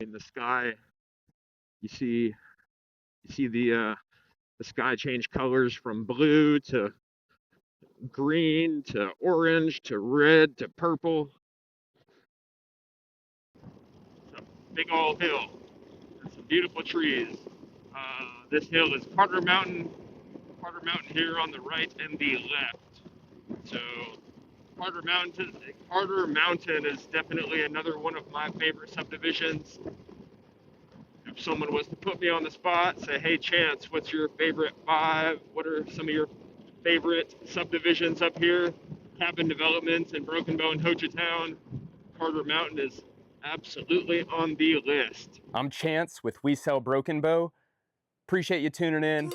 In the sky, you see the sky change colors from blue to green to orange to red to purple. It's a big old hill and some beautiful trees. This hill is Carter Mountain. Carter Mountain here on the right and the left. So Carter Mountain is definitely another one of my favorite subdivisions. If someone was to put me on the spot, say, hey, Chance, what's your favorite 5? What are some of your favorite subdivisions up here? Cabin developments in Broken Bow and Hochatown. Carter Mountain is absolutely on the list. I'm Chance with We Sell Broken Bow. Appreciate you tuning in.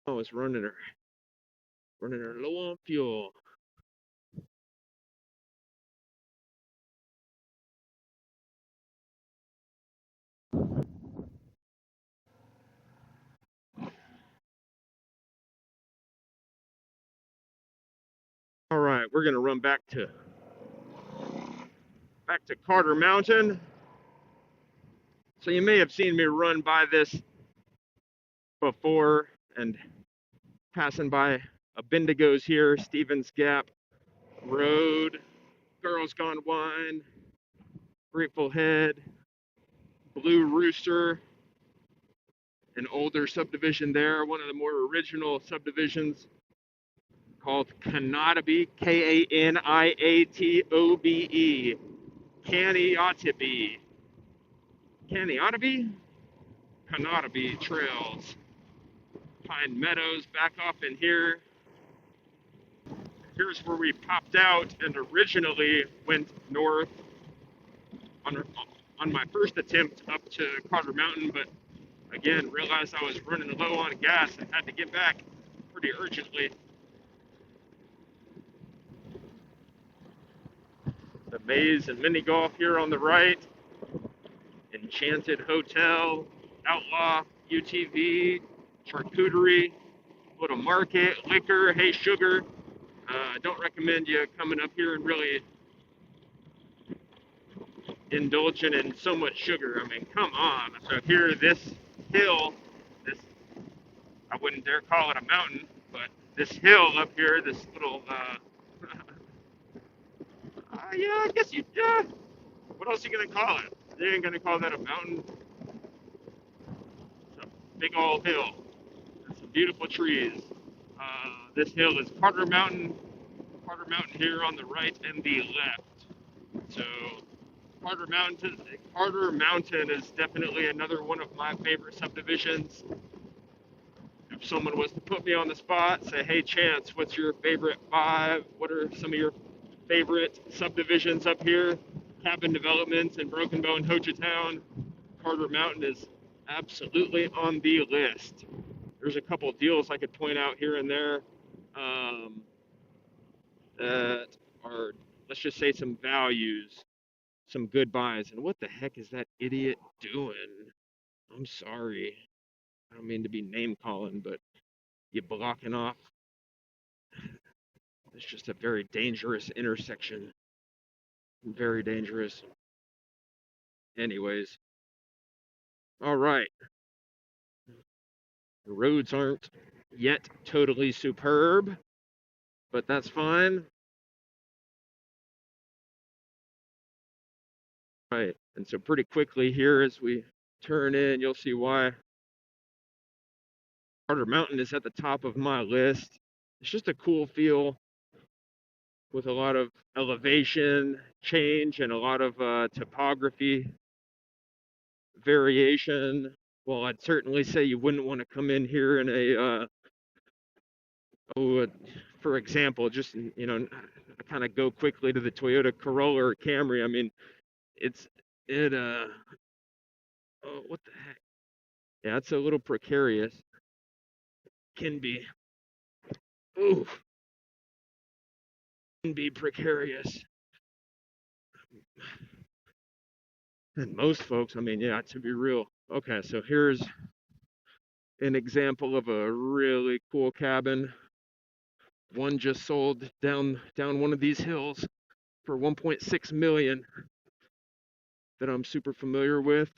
Oh, it's running her low on fuel. All right, we're gonna run back to Carter Mountain. So you may have seen me run by this before, and passing by Bendigo's here, Stevens Gap Road, Girls Gone Wine, Grateful Head, Blue Rooster, an older subdivision there, one of the more original subdivisions called Kaniatobe, Kaniatobe, Kaniatobe Trails. Pine Meadows back off in here. Here's where we popped out and originally went north on my first attempt up to Carter Mountain, but again, realized I was running low on gas and had to get back pretty urgently. The Maze and Mini Golf here on the right. Enchanted Hotel, Outlaw, UTV, charcuterie, little market, liquor, hey sugar. Don't recommend you coming up here and really indulging in so much sugar. I mean, come on. So here, this hill, I wouldn't dare call it a mountain, but this hill up here, this little, yeah, I guess what else are you gonna call it? You ain't gonna call that a mountain. It's a big old hill and some beautiful trees. This hill is Carter Mountain here on the right and the left. So Carter Mountain is definitely another one of my favorite subdivisions. If someone was to put me on the spot, say, hey, Chance, what's your favorite 5? What are some of your favorite subdivisions up here? Cabin developments in Broken Bow and Hochatown. Carter Mountain is absolutely on the list. There's a couple deals I could point out here and there that are, let's just say, some values, some good buys. And what the heck is that idiot doing? I'm sorry. I don't mean to be name calling, but you blocking off. It's just a very dangerous intersection. Very dangerous. Anyways. All right. The roads aren't yet totally superb, but that's fine. Right, and so pretty quickly here as we turn in, you'll see why Carter Mountain is at the top of my list. It's just a cool feel with a lot of elevation change and a lot of topography variation. Well, I'd certainly say you wouldn't want to come in here in a for example, just, kind of go quickly to the Toyota Corolla or Camry. I mean, what the heck? Yeah, it's a little precarious. Can be. Ooh, can be precarious. And most folks, I mean, yeah, to be real. Okay, so here's an example of a really cool cabin. One just sold down one of these hills for 1.6 million that I'm super familiar with.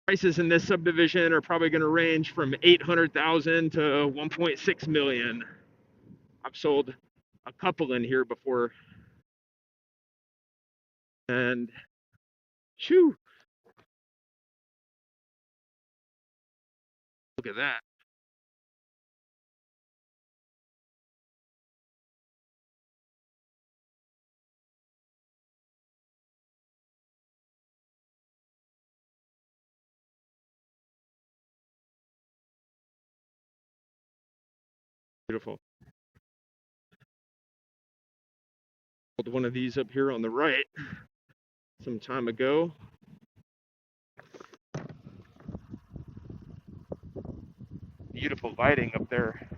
Prices in this subdivision are probably going to range from 800,000 to 1.6 million. I've sold a couple in here before, and shoo, look at that. Beautiful. Sold one of these up here on the right some time ago. Beautiful lighting up there.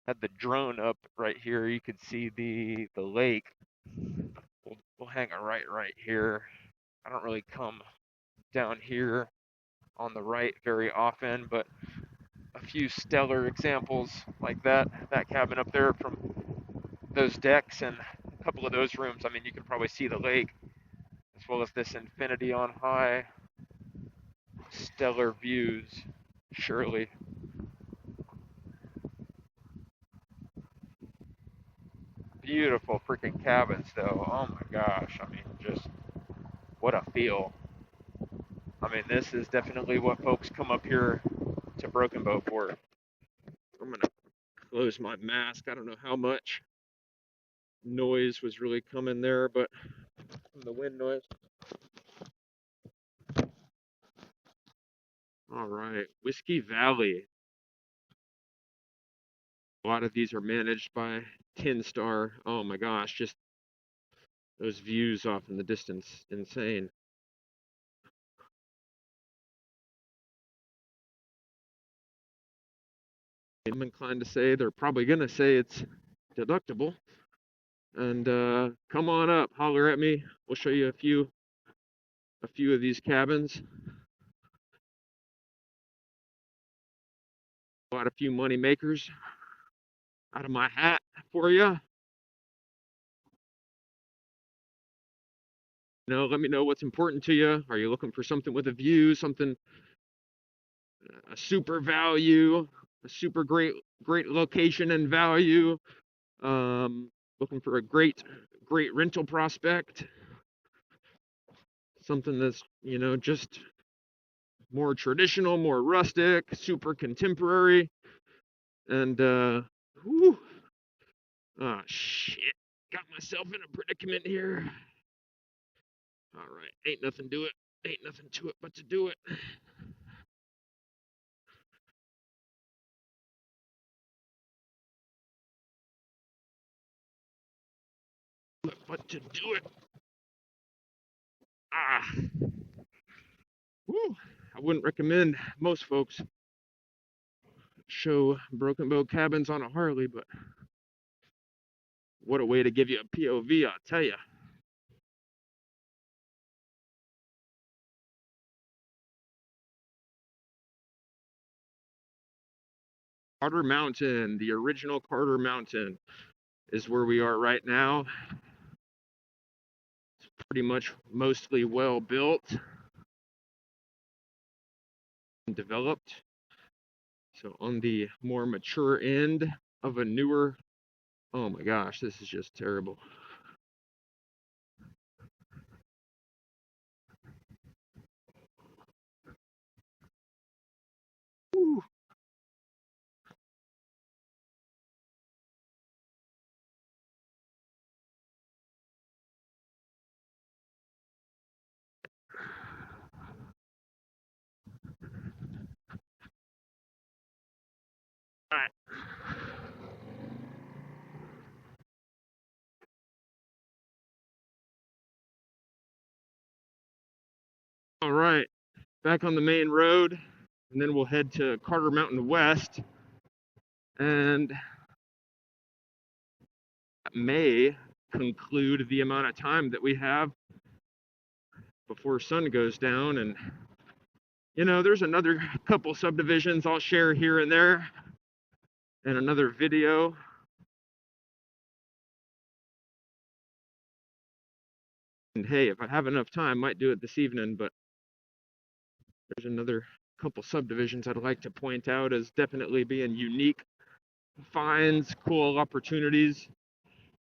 Had the drone up right here. You could see the lake. We'll hang it right here. I don't really come down here on the right very often, but a few stellar examples like that cabin up there from those decks and a couple of those rooms. I mean, you can probably see the lake as well as this infinity on high. Stellar views, surely. Beautiful freaking cabins though. Oh my gosh, I mean, just what a feel. I mean, this is definitely what folks come up here to Broken Bow for. I'm gonna close my mask. I don't know how much noise was really coming there, but from the wind noise. All right, Whiskey Valley. A lot of these are managed by 10 Star. Oh my gosh, just those views off in the distance, insane. I'm inclined to say they're probably gonna say it's deductible. And come on up, holler at me. We'll show you a few of these cabins. Got a few money makers out of my hat for you. You know, let me know what's important to you. Are you looking for something with a view, something a super value, a super great location and value? Looking for a great rental prospect, something that's, you know, just more traditional, more rustic, super contemporary, and whew, oh shit, got myself in a predicament here. All right, ain't nothing to it, but to do it. But to do it. Whew, I wouldn't recommend most folks show Broken Bow cabins on a Harley, but what a way to give you a POV, I'll tell you. Carter Mountain, the original Carter Mountain, is where we are right now. It's pretty much mostly well built and developed. So on the more mature end of a newer, oh my gosh, this is just terrible. Whew. All right. All right, back on the main road, and then we'll head to Carter Mountain West, and that may conclude the amount of time that we have before sun goes down. And you know, there's another couple subdivisions I'll share here and there in another video. And hey, if I have enough time, I might do it this evening, but there's another couple subdivisions I'd like to point out as definitely being unique finds, cool opportunities.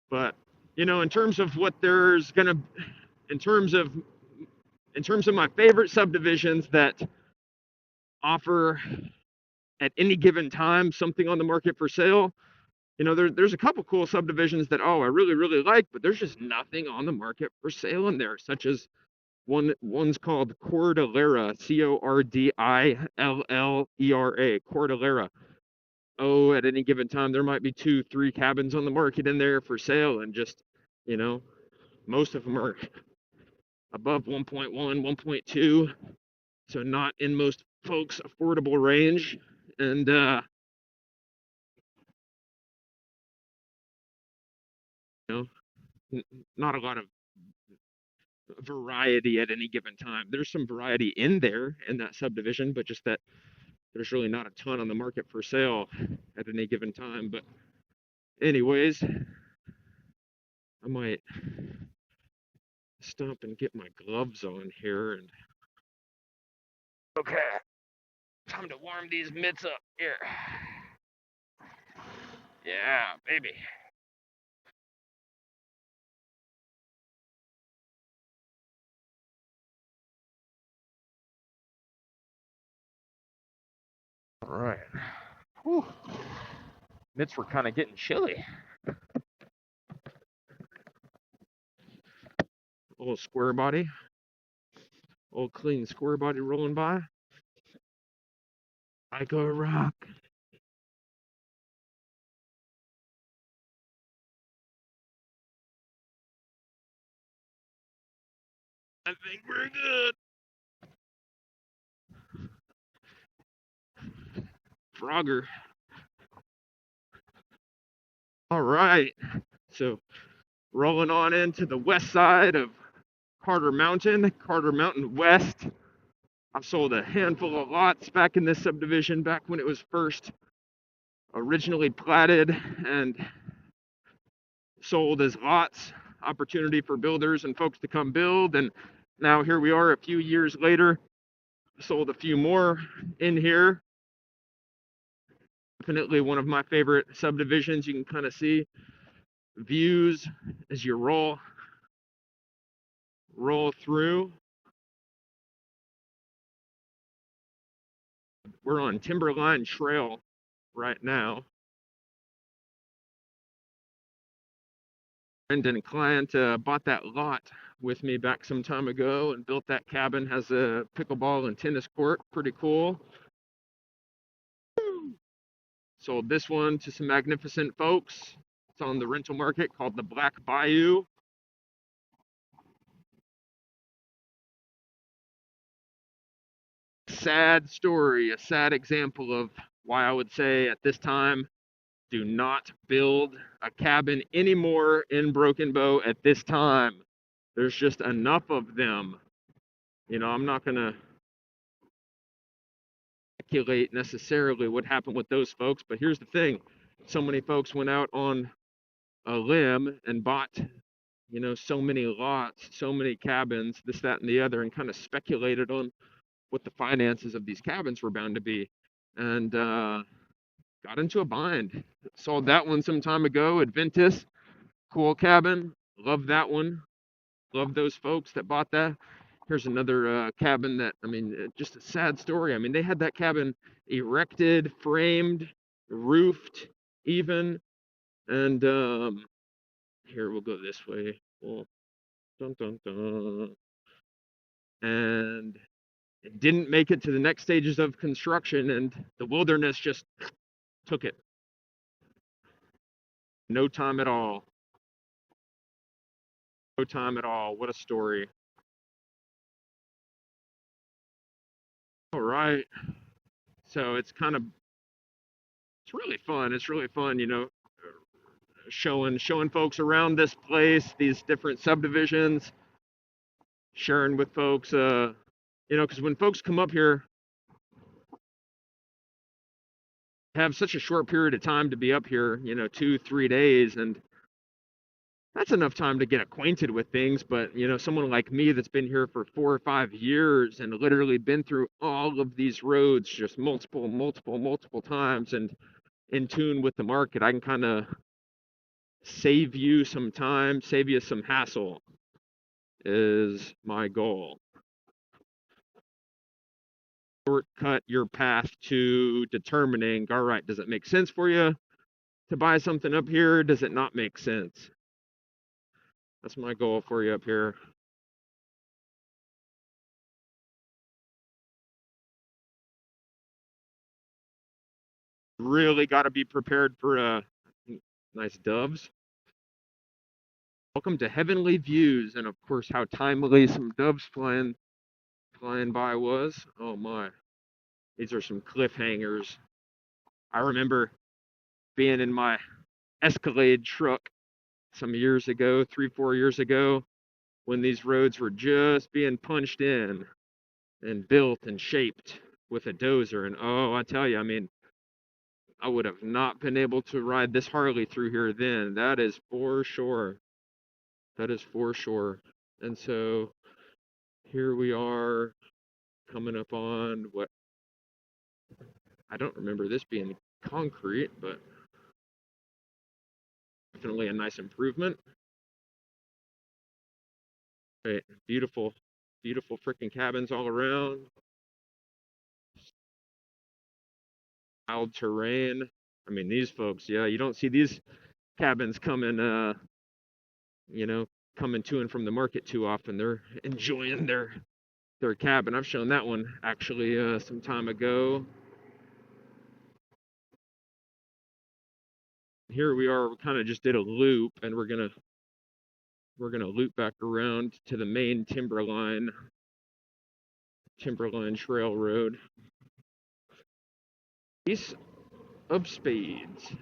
But you know, in terms of what there's gonna, in terms of my favorite subdivisions that offer at any given time something on the market for sale, you know, there's a couple cool subdivisions that, oh, I really like, but there's just nothing on the market for sale in there, such as one's called Cordillera, Cordillera, Cordillera. Oh, at any given time, there might be 2-3 cabins on the market in there for sale, and just, you know, most of them are above 1.1, 1.2, so not in most folks' affordable range. And you know, not a lot of variety at any given time. There's some variety in there in that subdivision, but just that there's really not a ton on the market for sale at any given time. But anyways, I might stop and get my gloves on here. And okay, time to warm these mitts up here. Yeah, baby. All right. Whew. Mitts were kind of getting chilly. Old square body. Old clean square body rolling by. Like a rock. I think we're good. Frogger. All right. So rolling on into the west side of Carter Mountain West. I've sold a handful of lots back in this subdivision back when it was first originally platted and sold as lots, opportunity for builders and folks to come build. And now here we are a few years later, sold a few more in here. Definitely one of my favorite subdivisions. You can kind of see views as you roll through. We're on Timberline Trail right now. Friend and client bought that lot with me back some time ago and built that cabin. Has a pickleball and tennis court. Pretty cool. Sold this one to some magnificent folks. It's on the rental market, called the Black Bayou. Sad story, a sad example of why I would say at this time, do not build a cabin anymore in Broken Bow at this time. There's just enough of them. You know, I'm not going to speculate necessarily what happened with those folks, but here's the thing. So many folks went out on a limb and bought, you know, so many lots, so many cabins, this, that, and the other, and kind of speculated on what the finances of these cabins were bound to be, and got into a bind. Sold that one some time ago. Adventus, cool cabin. Love that one. Love those folks that bought that. Here's another cabin that, I mean, just a sad story. I mean, they had that cabin erected, framed, roofed, even. And here, we'll go this way. Oh, dun, dun, dun. And it didn't make it to the next stages of construction, and the wilderness just Took it. No time at all. No time at all. What a story. All right. So it's really fun. It's really fun, showing folks around this place, these different subdivisions, sharing with folks, because when folks come up here, have such a short period of time to be up here, 2-3 days, and that's enough time to get acquainted with things. But someone like me that's been here for 4 or 5 years and literally been through all of these roads just multiple times and in tune with the market, I can kind of save you some time, save you some hassle is my goal. Shortcut your path to determining, all right, does it make sense for you to buy something up here? Does it not make sense? That's my goal for you up here. Really got to be prepared for nice doves. Welcome to Heavenly Views, and of course how timely some doves flying by was. Oh my, these are some cliffhangers. I remember being in my Escalade truck some years ago, 3-4 years ago, when these roads were just being punched in and built and shaped with a dozer. And oh, I tell you, I mean, I would have not been able to ride this Harley through here then. That is for sure. That is for sure. And so here we are coming up on what, I don't remember this being concrete, but definitely a nice improvement. Right, beautiful freaking cabins all around. Wild terrain. I mean, these folks, yeah, you don't see these cabins coming to and from the market too often. They're enjoying their cabin. I've shown that one actually some time ago. Here we are. We kind of just did a loop, and we're gonna loop back around to the main Timberline Trail Road. Ace of Spades.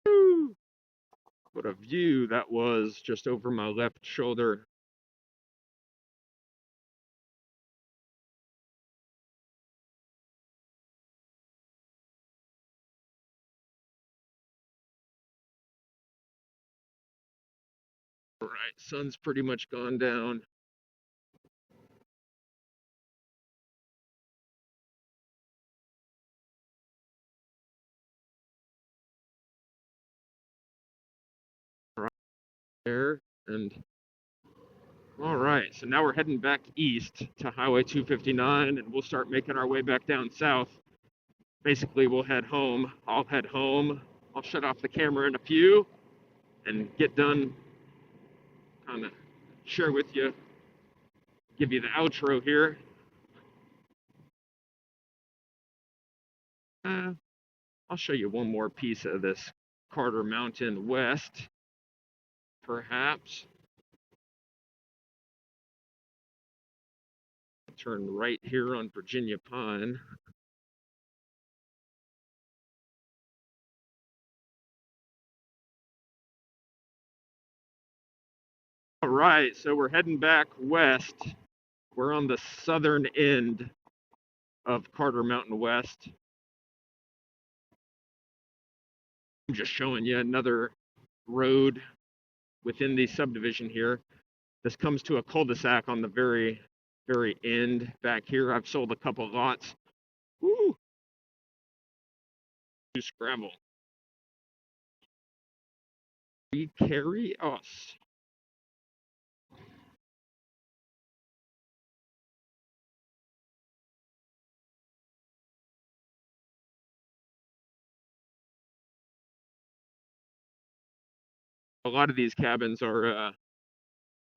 Woo! What a view that was just over my left shoulder. All right, sun's pretty much gone down. Right there, and all right, so now we're heading back east to Highway 259, and we'll start making our way back down south. Basically, we'll head home. I'll head home. I'll shut off the camera in a few and get done, kind of share with you, give you the outro here. I'll show you one more piece of this Carter Mountain West, perhaps. Turn right here on Virginia Pine. All right, so we're heading back west. We're on the southern end of Carter Mountain West. I'm just showing you another road within the subdivision here. This comes to a cul-de-sac on the very end back here. I've sold a couple lots. Woo! To Scrabble. We carry us. A lot of these cabins are, or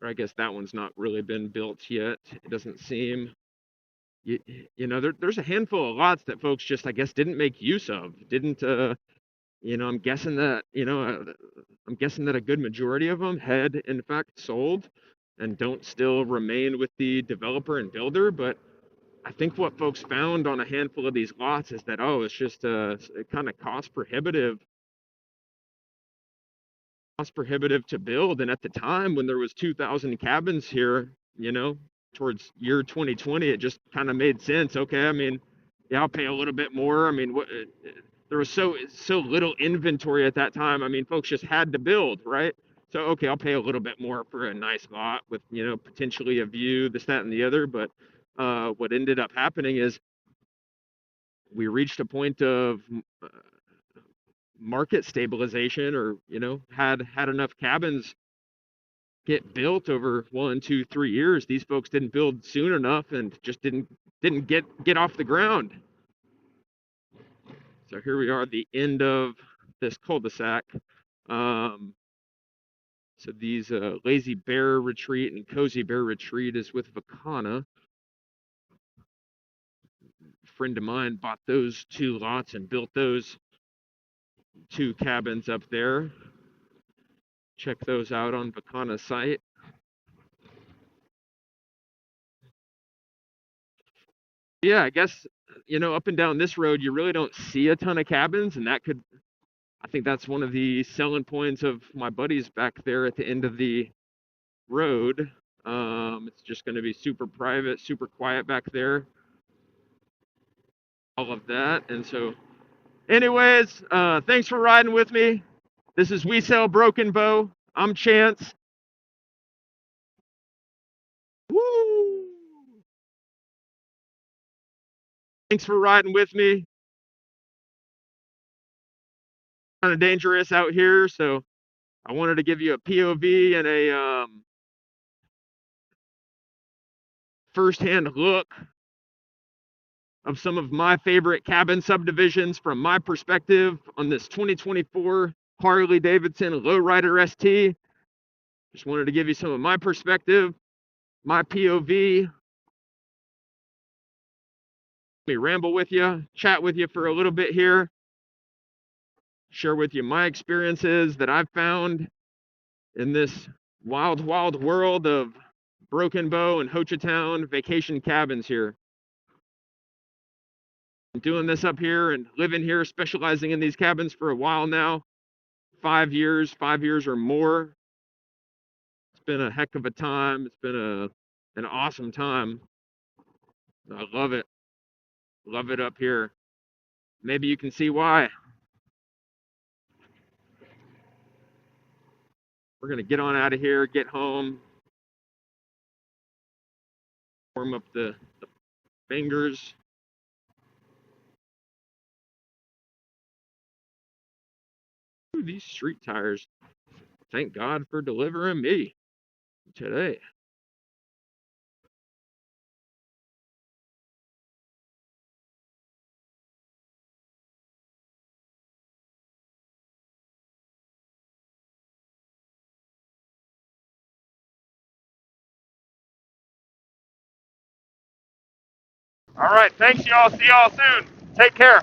I guess that one's not really been built yet. It doesn't seem. You, there's a handful of lots that folks just, I guess, didn't make use of. Didn't, I'm guessing that, I'm guessing that a good majority of them had, in fact, sold and don't still remain with the developer and builder. But I think what folks found on a handful of these lots is that, it's just kind of cost prohibitive to build. And at the time when there was 2,000 cabins here, towards year 2020, it just kind of made sense. Okay, I mean, yeah, I'll pay a little bit more. I mean, there was so little inventory at that time. I mean, folks just had to build, right? So, okay, I'll pay a little bit more for a nice lot with, potentially a view, this, that, and the other. But what ended up happening is we reached a point of market stabilization, or had enough cabins get built over 1, 2, 3 years. These folks didn't build soon enough and just didn't get off the ground. So here we are at the end of this cul-de-sac. So these Lazy Bear Retreat and Cozy Bear Retreat is with Vacana. A friend of mine bought those 2 lots and built those 2 cabins up there. Check those out on Vacana's site. Yeah, I guess, up and down this road, you really don't see a ton of cabins, and I think that's one of the selling points of my buddies back there at the end of the road. It's just going to be super private, super quiet back there. All of that. And so, anyways, thanks for riding with me. This is We Sell Broken Bow. I'm Chance. Woo! Thanks for riding with me. Kind of dangerous out here, so I wanted to give you a POV and a first-hand look of some of my favorite cabin subdivisions from my perspective on this 2024 Harley Davidson Lowrider ST. Just wanted to give you some of my perspective, my POV. Let me ramble with you, chat with you for a little bit here, share with you my experiences that I've found in this wild, wild world of Broken Bow and Hochatown vacation cabins here. I'm doing this up here and living here, specializing in these cabins for a while now. 5 years or more. It's been a heck of a time. It's been an awesome time. I love it. Love it up here. Maybe you can see why. We're going to get on out of here, get home, warm up the fingers. Ooh, these street tires. Thank God for delivering me today. All right, thanks y'all. See y'all soon. Take care.